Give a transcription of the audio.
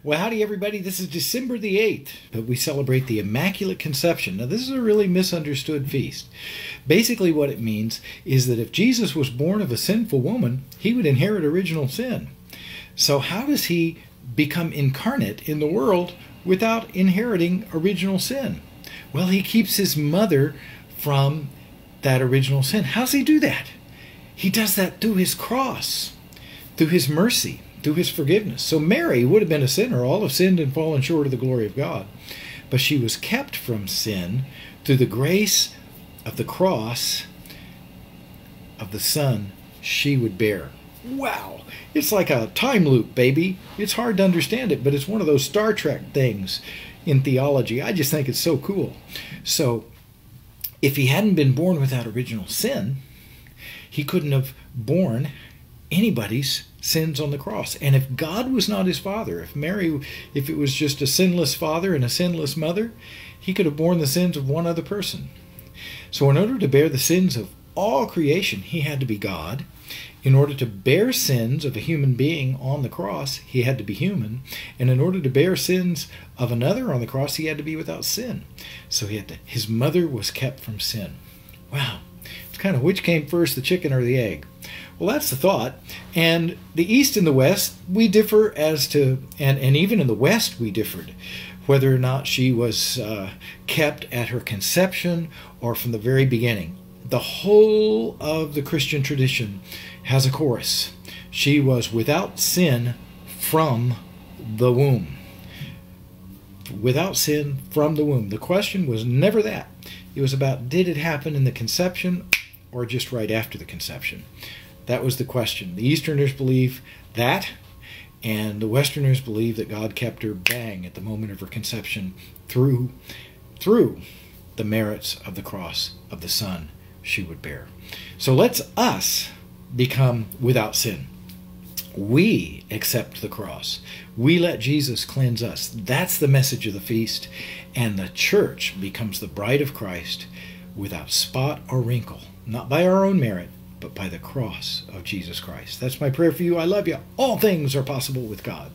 Well, howdy everybody. This is December the 8th, but we celebrate the Immaculate Conception. Now, this is a really misunderstood feast. Basically, what it means is that if Jesus was born of a sinful woman, he would inherit original sin. So how does he become incarnate in the world without inheriting original sin? Well, he keeps his mother from that original sin. How does he do that? He does that through his cross, through his mercy, through his forgiveness. So Mary would have been a sinner. All have sinned and fallen short of the glory of God. But she was kept from sin through the grace of the cross of the Son she would bear. Wow! It's like a time loop, baby. It's hard to understand it, but it's one of those Star Trek things in theology. I just think it's so cool. So, if he hadn't been born without original sin, he couldn't have borne anybody's sins on the cross. And if God was not his father, if it was just a sinless father and a sinless mother, he could have borne the sins of one other person. So in order to bear the sins of all creation, he had to be God. In order to bear sins of a human being on the cross, he had to be human. And in order to bear sins of another on the cross, he had to be without sin. So his mother was kept from sin. Wow. It's kind of which came first, the chicken or the egg? Well, that's the thought. And the East and the West, we differ as to, and even in the West we differed, whether or not she was kept at her conception or from the very beginning. The whole of the Christian tradition has a chorus. She was without sin from the womb. Without sin from the womb. The question was never that. It was about, did it happen in the conception or just right after the conception? That was the question. The Easterners believe that, and the Westerners believe that God kept her bang at the moment of her conception through the merits of the cross of the Son she would bear. So let's us become without sin. We accept the cross. We let Jesus cleanse us. That's the message of the feast. And the church becomes the bride of Christ without spot or wrinkle, not by our own merit, but by the cross of Jesus Christ. That's my prayer for you. I love you. All things are possible with God.